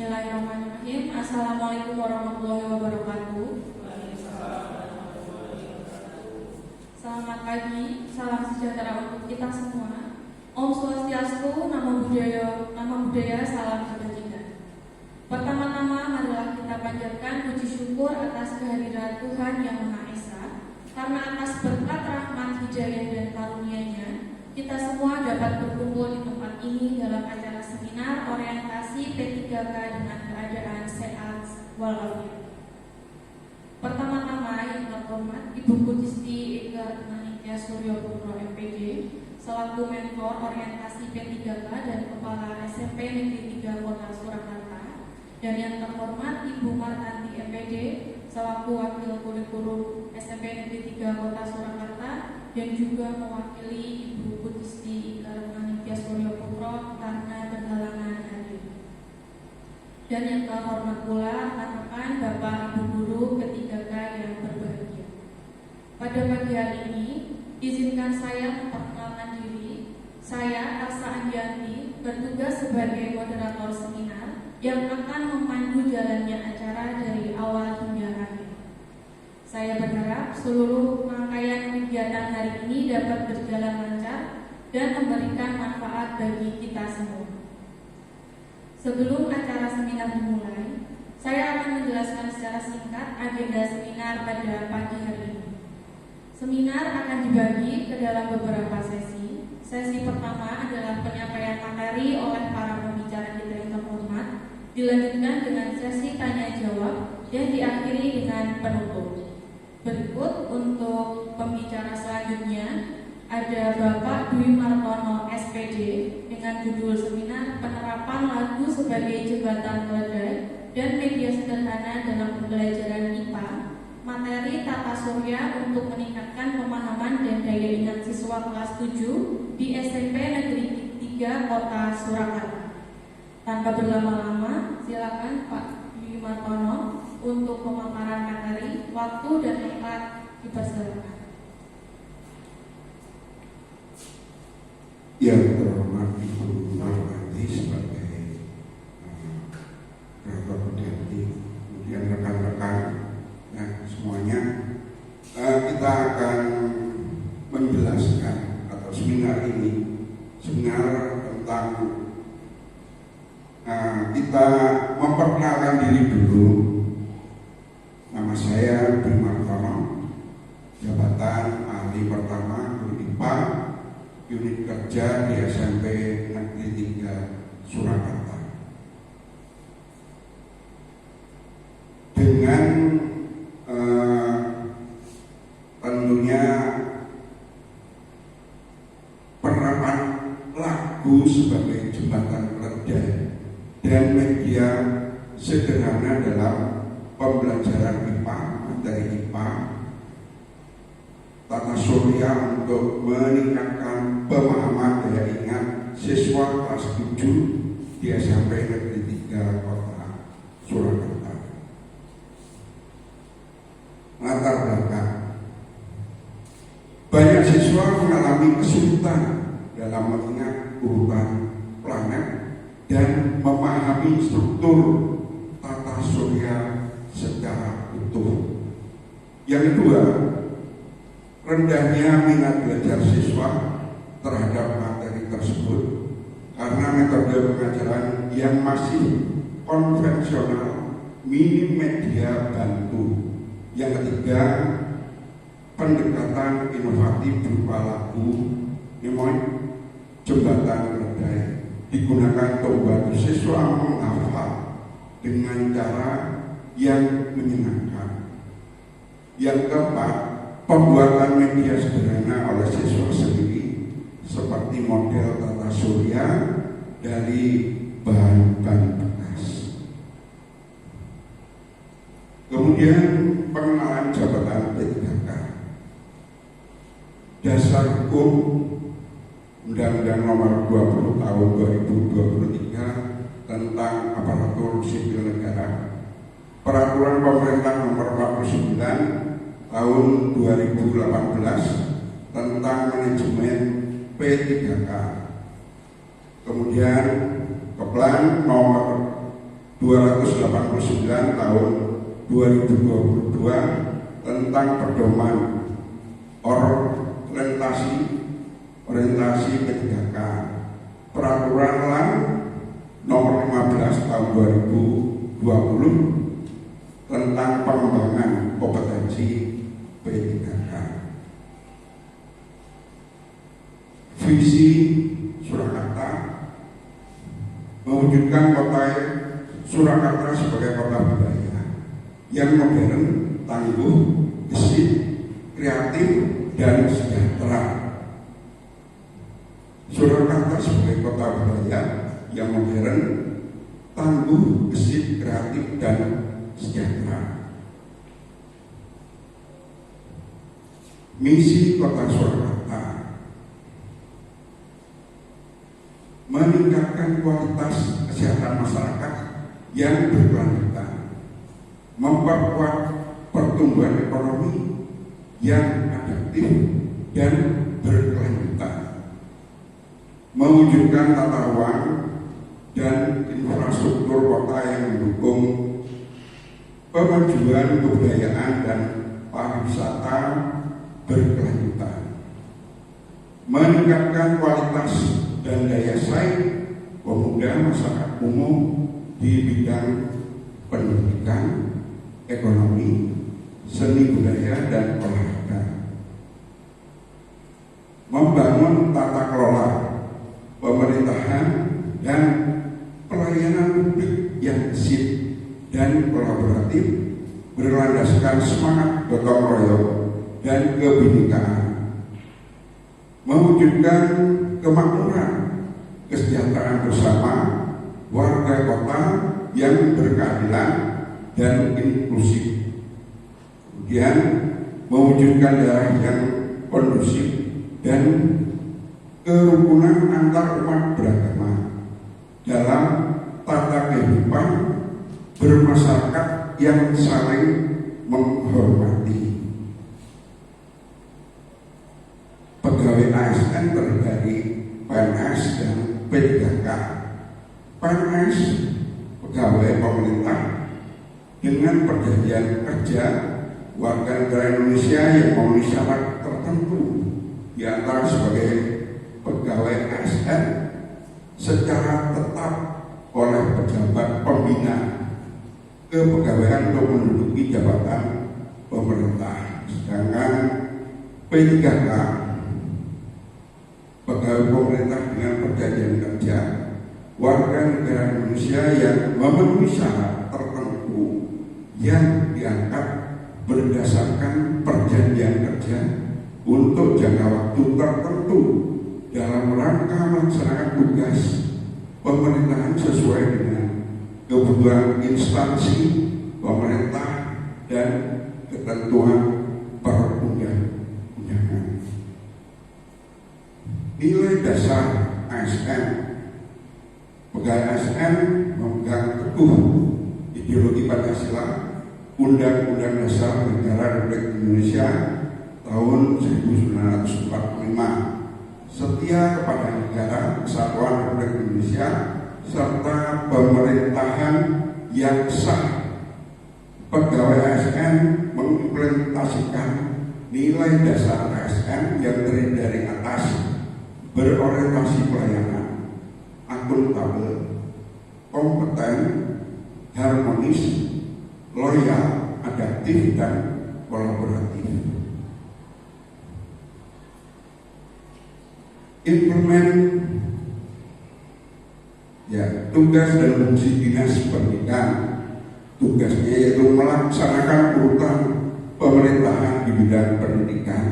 Bismillahirrahmanirrahim. Assalamualaikum warahmatullahi wabarakatuh. Selamat pagi, salam sejahtera untuk kita semua. Om Swastiastu, nama budaya, salam kebajikan. Pertama-tama marilah kita panjatkan puji syukur atas kehadiran Tuhan Yang Maha Esa, karena atas berkat rahmat, hidayah dan karunia-Nya, kita semua dapat berkumpul di tempat ini dalam acara seminar orientasi P3K dengan keadaan sehat walafiat. Pertama-tama yang terhormat Ibu Kudisti Ega Manikya Suryo Putro MPD selaku Mentor Orientasi P3K dan Kepala SMP Negeri 3 Kota Surakarta, dan yang terhormat Ibu Martanti MPD selaku Wakil Kurikulum SMP Negeri 3 Kota Surakarta dan juga mewakili Ibu Kudisti Ega Manikya Suryo Putro karena berhalangan hadir. Dan yang terhormat pula rekan-rekan Bapak Ibu Guru P3K yang berbahagia. Pada pagi hari ini, izinkan saya memperkenalkan diri. Saya Asa Andianti, bertugas sebagai moderator seminar yang akan memandu jalannya acara dari awal hingga akhir. Saya berharap seluruh rangkaian kegiatan hari ini dapat berjalan lancar dan memberikan manfaat bagi kita semua. Sebelum acara seminar dimulai, saya akan menjelaskan secara singkat agenda seminar pada pagi hari ini. Seminar akan dibagi ke dalam beberapa sesi. Sesi pertama adalah penyampaian materi oleh para pembicara kita yang terhormat, dilanjutkan dengan sesi tanya jawab dan diakhiri dengan penutup. Berikut untuk pembicara selanjutnya ada Bapak Dwi Martono SPD dengan judul seminar penerapan lagu sebagai jembatan keledai dan media sederhana dalam pembelajaran IPA, materi tata surya untuk meningkatkan pemahaman dan daya ingat siswa kelas 7 di SMP Negeri 3 Kota Surakarta. Tanpa berlama-lama, silakan Pak Dwi Martono untuk pemaparan materi. Waktu dan tempat dipersilakan. Yang terhormat Ibu Martanti sebagai Rektor Pediatri, kemudian rekan-rekan semuanya, kita akan menjelaskan atau seminar ini tentang kita memperkenalkan diri dulu. Nama saya Dwi Martono, jabatan ahli pertama Guru IPA unit kerja di SMP Negeri 3 Surakarta. Dengan tentunya penerapan lagu sebagai jembatan keledai dan media sederhana dalam pembelajaran IPA, materi IPA, tata surya untuk meningkatkan pemahaman daya ingat siswa kelas 7 di SMP Negeri 3 Kota Surakarta. Latar belakang: banyak siswa mengalami kesulitan dalam mengingat urutan planet dan memahami struktur tata surya secara utuh. Yang kedua, rendahnya minat belajar siswa terhadap materi tersebut karena metode pengajaran yang masih konvensional, minim media bantu. Yang ketiga, pendekatan inovatif berupa lagu jembatan keledai digunakan untuk membantu siswa menghafal dengan cara yang menyenangkan. Yang keempat, pembuatan media sederhana oleh siswa sendiri seperti model tata surya dari bahan-bahan bekas. Kemudian pengenalan jabatan P3K. Dasar hukum Undang-Undang Nomor 20 Tahun 2023 tentang Aparatur Sipil Negara, Peraturan Pemerintah Nomor 49 Tahun 2018 tentang manajemen P3K, kemudian Keplan Nomor 289 tahun 2022 tentang pedoman orientasi kebijakan peraturan LAN nomor 15 tahun 2020 tentang pengembangan kompetensi P3K. Visi Surakarta mewujudkan kota Surakarta sebagai kota budaya yang modern, tangguh, gesit, kreatif, dan sejahtera. Surakarta sebagai kota budaya yang modern, tangguh, gesit, kreatif, dan sejahtera. Misi Kota Surakarta: meningkatkan kualitas kesehatan masyarakat yang berkelanjutan, memperkuat pertumbuhan ekonomi yang adaptif dan berkelanjutan, mewujudkan tata ruang dan infrastruktur kota yang mendukung pemajuan kebudayaan dan pariwisata berkelanjutan, meningkatkan kualitas dan daya saing pemuda masyarakat umum di bidang pendidikan, ekonomi, seni budaya, dan olahraga, membangun tata kelola pemerintahan dan pelayanan publik yang gesit dan kolaboratif berlandaskan semangat gotong royong dan kebinekaan, mewujudkan kemakmuran kesejahteraan bersama warga kota yang berkeadilan dan inklusif, kemudian mewujudkan daerah yang kondusif dan kerukunan antar umat beragama dalam tata kehidupan bermasyarakat yang saling menghormati. Pegawai ASN terdiri dari PNS dan P3K. PNS pegawai pemerintah dengan perjanjian kerja warga negara Indonesia yang memenuhi syarat tertentu, di antara sebagai pegawai ASN secara tetap oleh pejabat pembina kepegawaian untuk menduduki jabatan pemerintah. Sedangkan P3K pegawai pemerintah dengan perjanjian kerja warga negara Indonesia yang memenuhi syarat tertentu yang diangkat berdasarkan perjanjian kerja untuk jangka waktu tertentu dalam rangka melaksanakan tugas pemerintahan sesuai dengan kebutuhan instansi pemerintah dan ketentuan perundang-undangan. Nilai dasar ASN: pegawai ASN memegang teguh ideologi Pancasila, Undang-Undang Dasar Negara Republik Indonesia tahun 1945, setia kepada negara kesatuan Republik Indonesia serta pemerintahan yang sah. Pegawai ASN mengimplementasikan nilai dasar ASN yang terdiri dari atas: berorientasi pelayanan, akuntabel, kompeten, harmonis, loyal, adaptif, dan kolaboratif. Implement tugas dan fungsi dinas pendidikan. Tugasnya yaitu melaksanakan urutan pemerintahan di bidang pendidikan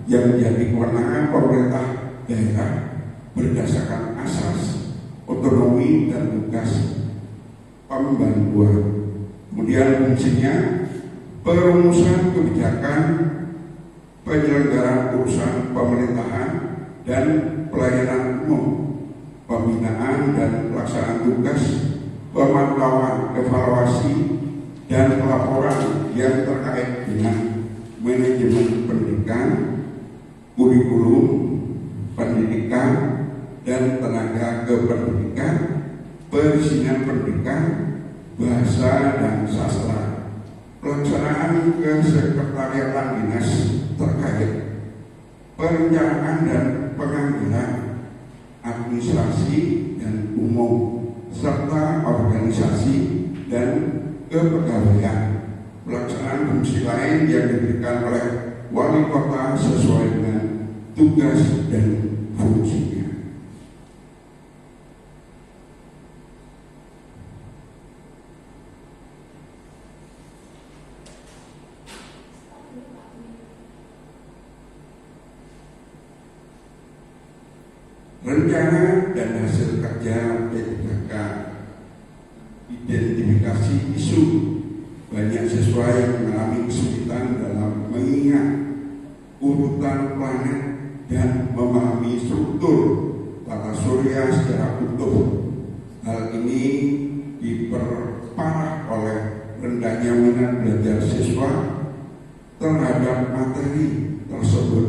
yang menjadi kewenangan pemerintah daerah berdasarkan asas otonomi dan tugas pembangunan. Kemudian fungsinya perumusan kebijakan, penyelenggaraan urusan pemerintahan dan pelayanan umum, pembinaan dan pelaksanaan tugas, pemantauan, evaluasi, dan pelaporan yang terkait dengan manajemen pendidikan, kurikulum pendidikan dan tenaga kependidikan, perizinan pendidikan, bahasa dan sastra, pelaksanaan kesekretariatan dinas terkait, perencanaan dan penganggaran, administrasi dan umum, serta organisasi dan kepegawaian, pelaksanaan fungsi lain yang diberikan oleh wali kota sesuai dengan tugas dan fungsinya. Rencana dan hasil kerja P3K, identifikasi isu. Banyak siswa yang mengalami kesulitan dalam mengingat urutan planet dan memahami struktur tata surya secara utuh. Hal ini diperparah oleh rendahnya minat belajar siswa terhadap materi tersebut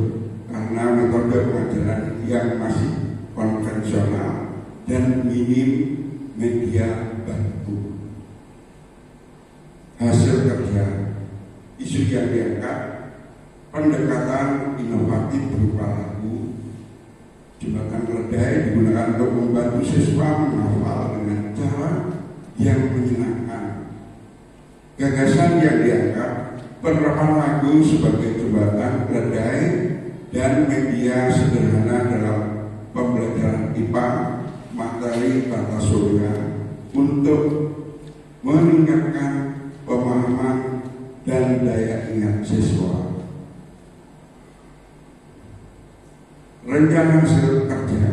karena metode pengajaran yang masih konvensional dan minim media bantu. Hasil kerja, isu yang diangkat, pendekatan inovatif berupa lagu. Jembatan Keledai digunakan untuk membantu siswa menghafal dengan cara yang menyenangkan. Gagasan yang diangkat, penerapan lagu sebagai jembatan Keledai dan media sederhana dalam pembelajaran IPA, materi tata surya untuk meningkatkan pemahaman dan daya ingat siswa. Rencana hasil kerja.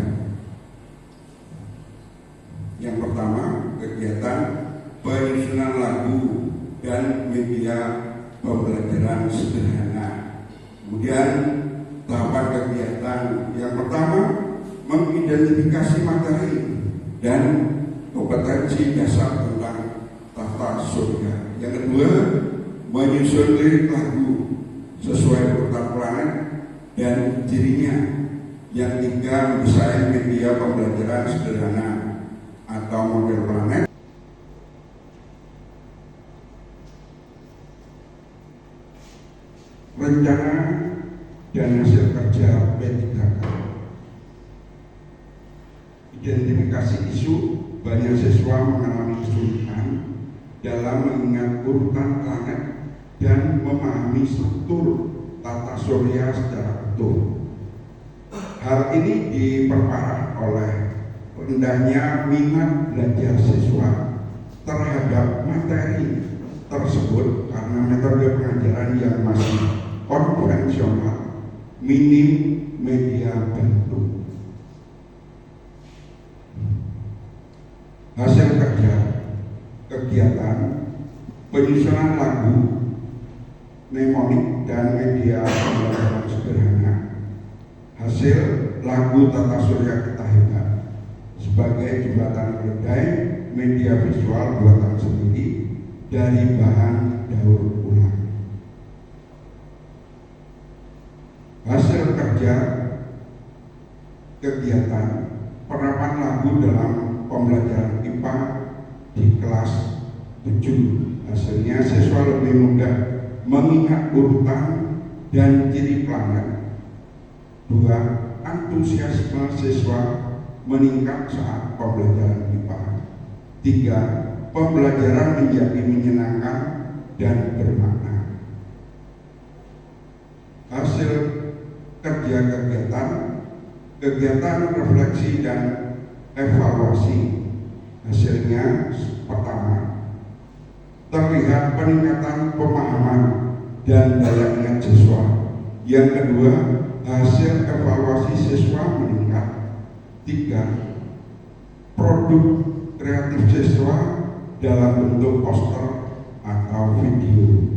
Yang pertama, kegiatan penyusunan lagu dan media pembelajaran sederhana. Kemudian tahapan kegiatan yang pertama, mengidentifikasi materi dan kompetensi dasar tentang tata surya. Yang kedua, menyusun lirik lagu sesuai urutan planet dan cirinya. Yang ketiga, mendesain media pembelajaran sederhana atau model planet. Rencana dan hasil kerja P3K. Identifikasi isu. Banyak siswa mengalami kesulitan dalam mengingat urutan planet dan memahami struktur tata surya secara utuh. Hal ini diperparah oleh rendahnya minat belajar siswa terhadap materi tersebut karena metode pengajaran yang masih konvensional, minim media bantu. Hasil kerja, kegiatan penyusunan lagu, mnemonik dan media pembelajaran sederhana. Hasil lagu Tata Surya Kita Hebat sebagai jembatan Keledai, media visual buatan sendiri dari bahan daur ulang. Hasil kerja, kegiatan penerapan lagu dalam pembelajaran IPA di kelas 7. Hasilnya siswa lebih mudah mengingat urutan dan ciri planet. 2. Antusiasme siswa meningkat saat pembelajaran IPA. 3. Pembelajaran menjadi menyenangkan dan bermakna. Hasil kerja kegiatan refleksi dan evaluasi. Hasilnya pertama, terlihat peningkatan pemahaman dan daya ingat siswa. Yang kedua, hasil evaluasi siswa meningkat. 3. Produk kreatif siswa dalam bentuk poster atau video.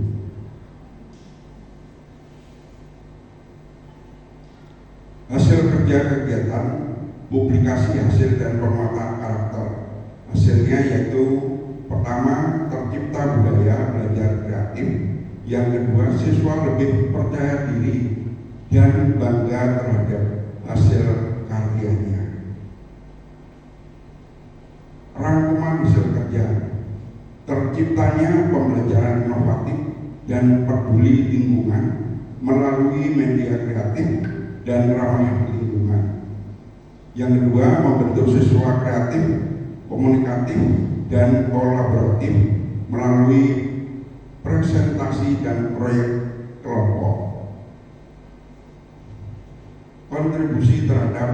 Hasil kerja kegiatan publikasi hasil dan penguatan karakter. Hasilnya yaitu pertama, tercipta budaya belajar kreatif. Yang kedua, siswa lebih percaya diri dan bangga terhadap hasil karyanya. Rangkuman hasil kerja. terciptanya pembelajaran inovatif dan peduli lingkungan melalui media kreatif dan ramah lingkungan. Yang kedua, membentuk siswa kreatif, komunikatif, dan kolaboratif melalui presentasi dan proyek kelompok. Kontribusi terhadap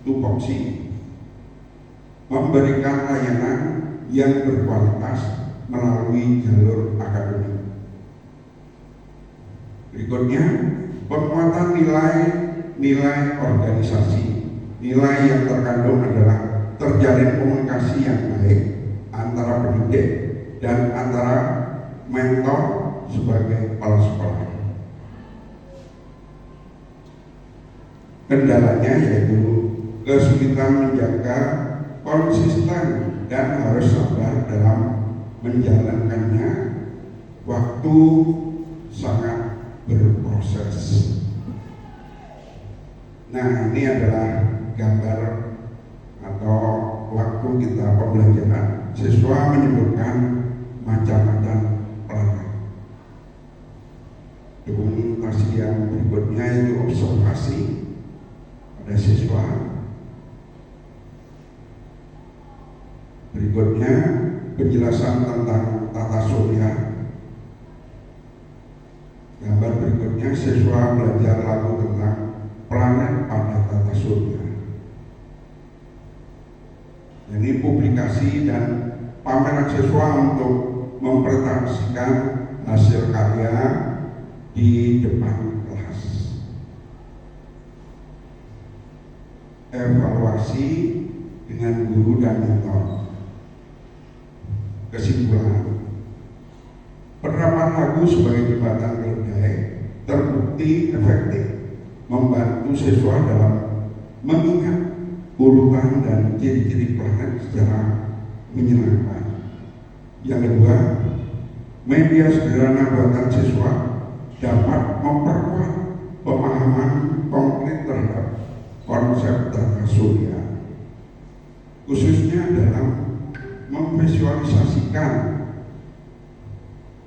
tupoksi, memberikan layanan yang berkualitas melalui jalur akademik. Berikutnya, penguatan nilai organisasi. Nilai yang terkandung adalah terjalin komunikasi yang baik antara pendidik dan antara mentor sebagai kepala sekolah. Kendalanya yaitu kesulitan menjaga konsisten dan harus sabar dalam menjalankannya. Waktu sangat berproses. Nah, ini adalah gambar atau waktu kita pembelajaran. Siswa menyebutkan macam-macam planet. Dokumentasi yang berikutnya itu observasi pada siswa. Berikutnya penjelasan tentang tata surya. Gambar berikutnya siswa belajar lagu tentang planet pada tata surya. Ini publikasi dan pameran siswa untuk mempresentasikan hasil karya di depan kelas. Evaluasi dengan guru dan mentor. Kesimpulan, penerapan lagu sebagai jembatan keledai terbukti efektif membantu siswa dalam mengingat urutan dan ciri-ciri planet secara menyenangkan. Yang kedua, media sederhana buatan siswa dapat memperkuat pemahaman konkret terhadap konsep tata surya, khususnya dalam memvisualisasikan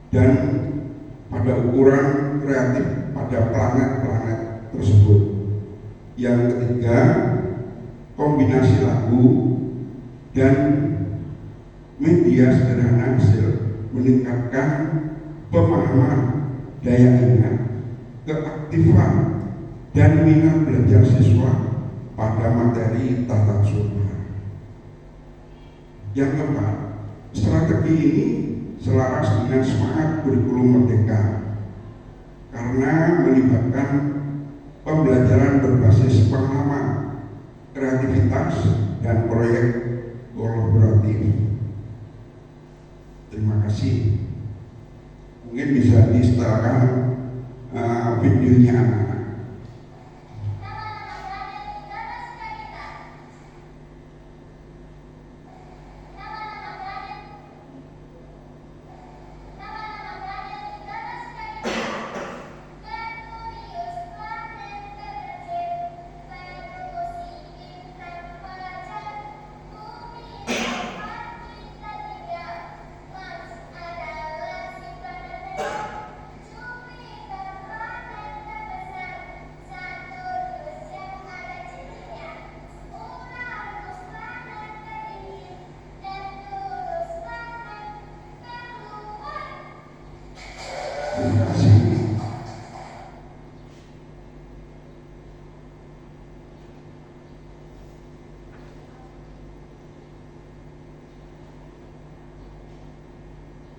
dan pada ukuran kreatif pada planet-planet tersebut. Yang ketiga, kombinasi lagu dan media sederhana hasil meningkatkan pemahaman, daya ingat, keaktifan, dan minat belajar siswa pada materi tata surya. Yang keempat, strategi ini selaras dengan semangat kurikulum merdeka karena melibatkan pembelajaran berbasis pengalaman, kreativitas, dan proyek kolaboratif. Terima kasih. Mungkin bisa disetelkan videonya anak-anak. Terima kasih.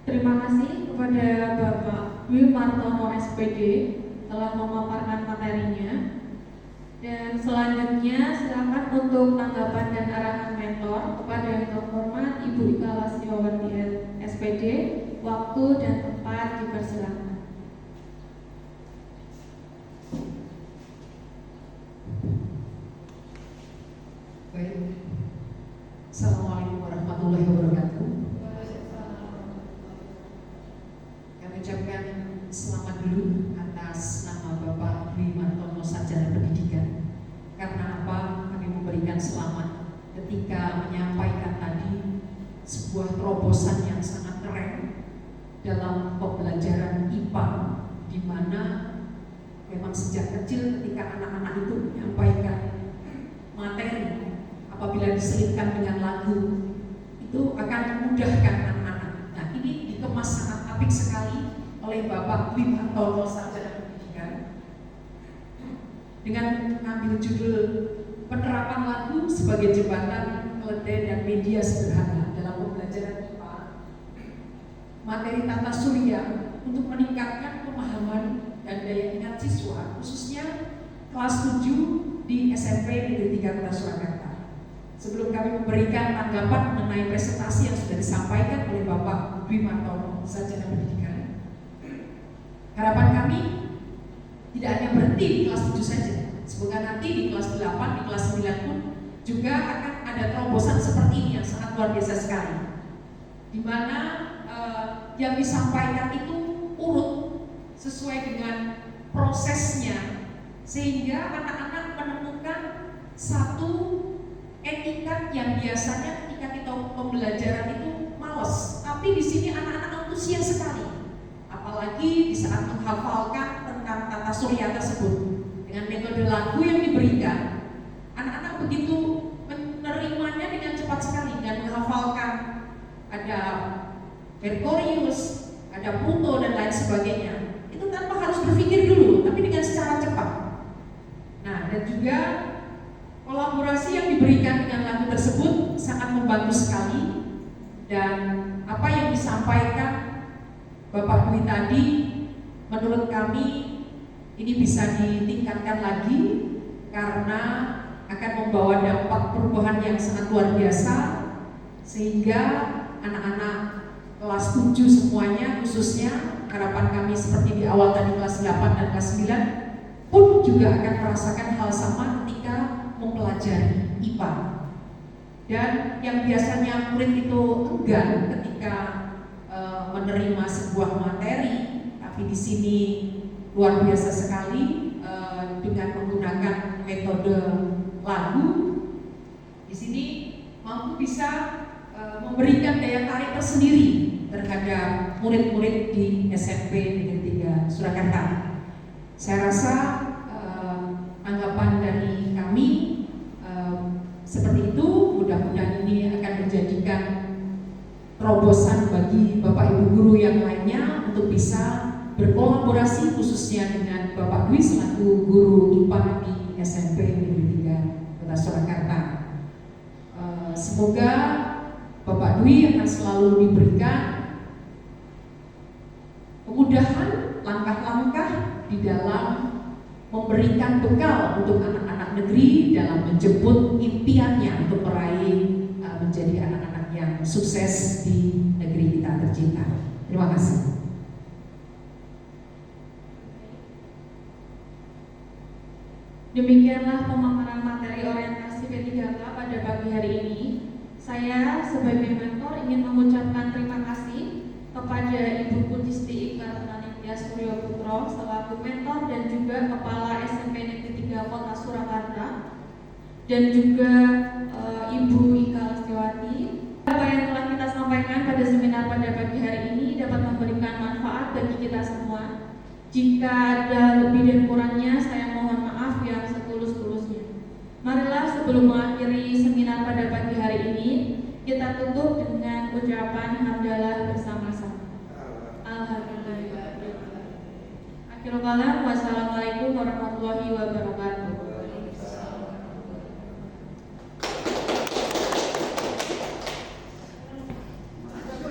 Terima kasih kepada Bapak Dwi Martono SPD telah memaparkan materinya. Dan selanjutnya silakan untuk tanggapan dan arahan mentor kepada yang terhormat Ibu Ika Lasiyawati SPD. Waktu dan tempat dipersilakan. Baik. Assalamualaikum warahmatullahi wabarakatuh. Kami ucapkan selamat dulu atas nama Bapak Dwi Martono Sarjana Pendidikan. Karena apa? Kami memberikan selamat ketika menyampaikan tadi sebuah terobosan yang sangat keren dalam pembelajaran IPA, di mana memang sejak kecil ketika anak-anak itu menyampaikan materi, apabila diselipkan dengan lagu, itu akan memudahkan anak-anak. Nah, ini dikemas sangat apik sekali oleh Bapak Dwi Martono, Sarjana Pendidikan, dengan mengambil judul penerapan lagu sebagai jembatan keledai dan media sederhana dalam pembelajaran IPA, materi tata surya untuk meningkatkan pemahaman dan daya ingat siswa, khususnya kelas 7 di SMP Negeri 3 Kota Surakarta. Sebelum kami memberikan tanggapan mengenai presentasi yang sudah disampaikan oleh Bapak Dwi Martono, Sarjana Pendidikan, harapan kami tidak hanya berhenti di kelas 7 saja. Semoga nanti di kelas 8, di kelas 9 pun juga akan ada terobosan seperti ini yang sangat luar biasa sekali, di mana yang disampaikan itu urut sesuai dengan prosesnya, sehingga anak-anak menemukan satu etikat yang biasanya ketika kita pembelajaran itu malas, tapi di sini anak-anak antusias sekali, apalagi di saat menghafalkan tentang tata surya tersebut dengan metode lagu yang diberikan. Anak-anak begitu menerimanya dengan cepat sekali dan menghafalkan ada Merkurius, ada Pluto dan lain sebagainya. Itu tanpa harus berpikir dulu, tapi dengan secara cepat. Nah, dan juga kolaborasi yang diberikan dengan lagu tersebut sangat membantu sekali. Dan apa yang disampaikan Bapak Dwi tadi, menurut kami ini bisa ditingkatkan lagi karena akan membawa dampak perubahan yang sangat luar biasa, sehingga anak-anak kelas 7 semuanya, khususnya harapan kami seperti di awal tadi kelas 8 dan kelas 9 pun juga akan merasakan hal sama ketika mempelajari IPA. Dan yang biasanya murid itu enggan ketika menerima sebuah materi, tapi di sini luar biasa sekali dengan menggunakan metode lagu. Di sini mampu bisa memberikan daya tarik tersendiri terhadap murid-murid di SMP Negeri 3 Surakarta. Saya rasa anggapan dari kami seperti itu. Mudah-mudahan ini akan menjadikan terobosan bagi Bapak Ibu guru yang lainnya untuk bisa berkolaborasi, khususnya dengan Bapak Dwi selaku guru IPA di SMP Negeri 3 Kota Surakarta. Semoga Bapak Dwi akan selalu diberikan kemudahan langkah-langkah di dalam memberikan bekal untuk anak-anak negeri dalam menjemput impiannya untuk meraih menjadi anak-anak yang sukses di negeri kita tercinta. Terima kasih. Demikianlah pemaparan materi orientasi P3K pada pagi hari ini. Saya sebagai mentor ingin mengucapkan terima kasih kepada Ibu Pujisti Iqbal Pranitya Suryo Putro selaku mentor dan juga Kepala SMP Negeri 3 Kota Surakarta, dan juga Ibu Ika Lestiwati. Apa yang telah kita sampaikan pada seminar pada pagi hari ini dapat memberikan manfaat bagi kita semua. Jika ada lebih dan kurangnya, saya mohon maaf yang setulus-tulusnya. Marilah sebelum mengakhiri seminar pada pagi hari ini, kita tutup dengan ucapan hamdalah bersama-sama. Alhamdulillah. Akhirul kalam, wassalamualaikum warahmatullahi wabarakatuh.